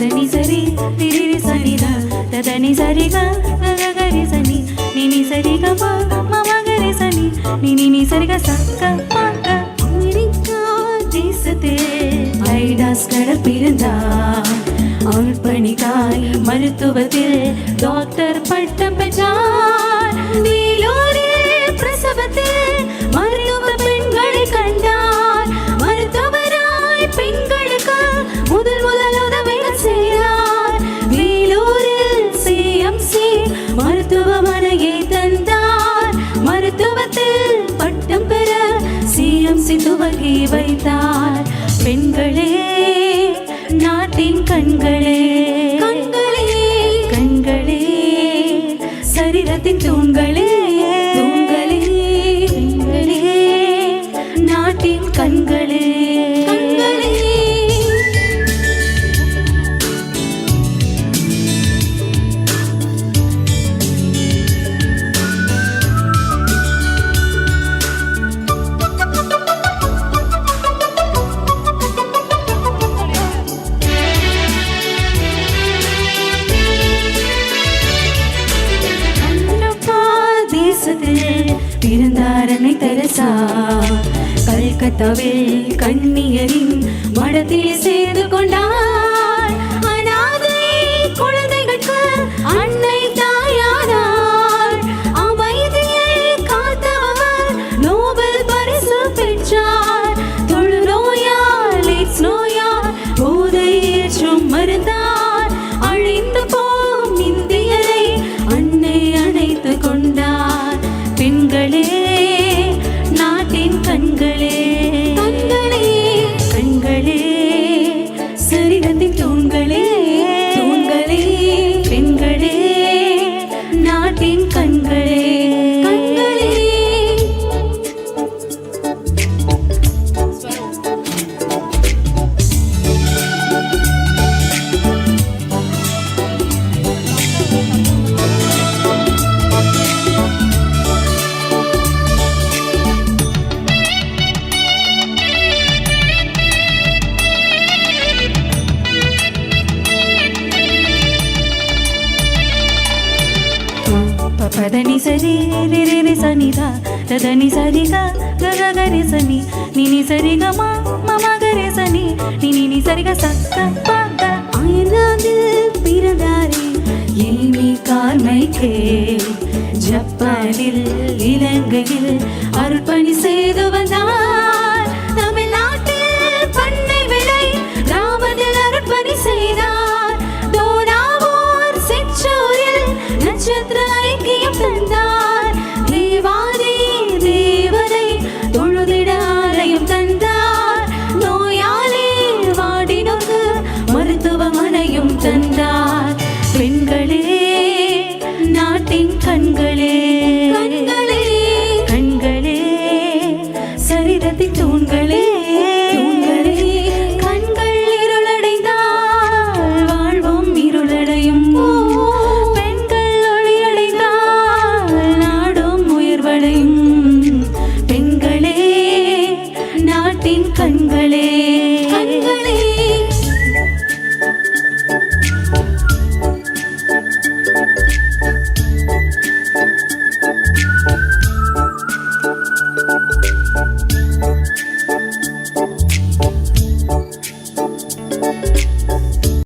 பதனி சரி திரி சனித ததனி சரிக கரி சனி நினி சரிக மமகரி சனி நினி சரிக சக்க பாக்க அமெரிக்கா தேசத்தில் ஐடாஸ் கடல் பிறந்தார் அர்ப்பணிக்காய் மருத்துவத்தில் டாக்டர் பட்டம் பெற்றார் வேலூரில் பிரசவத்தில் மருத்துவ பெண்களை கண்டார் மருத்துவராய் பெண்களுக்கு முதல் உதவிகள் செய்தார் வேலூரில் சிஎம்சி மருத்துவமனையை தந்தார் மருத்துவத்தில் பட்டம் பெற சிஎம்சி துவங்கி வைத்தார் பெண்களே நாட்டின் கண்களே கண்களே கண்களே சரீரத்தின் தூண்களே தூண்களே பெண்களே நாட்டின் கண்களே கண்களே பிறந்தாரனை தெரசா கல்கத்தாவில் கண்ணியரின் மடத்தில் சேர்ந்து கொண்டார் அனாதை குழந்தைகளுக்கு அன்னை தாயானார் அமைதியை காத்தவர் நோபல் பரிசு பெற்றார் தொழுநோயால் எய்ட்ஸ் நோயால் போதை ஏற்றும் மருந்தார் அழிந்து போம் இந்தியரை அன்னை அணைத்து கொண்டார் பெண்களே நாட்டின் கண்களே கண்களே கண்களே சரீரத்தின் தூண்களே தூண்களே பெண்களே நாட்டின் கண்களே கண்களே பதனி சரி ரி சனித ததனி சரிக கரி சனி நினி சரிக மமகரி சனி நினி சரிக சக்க பாக்க அயர்லாந்தில் பிறந்தாரே ஏமி கார்மைக்கே ஜப்பானில் இலங்கையில் அர்ப்பணி செய்து வந்தார் தமிழ்நாட்டில் பண்ணை விலை கிராமத்தில் அர்ப்பணி செய்தார் தோனாவூர் செச்சூரில் நட்சத்திர ஐக்கியம் தந்தார் தேவாதி தேவரை தொழுதிட ஆலயம் தந்தார் நோயாளி வாடினோக்கு மருத்துவமனையும் தந்தார்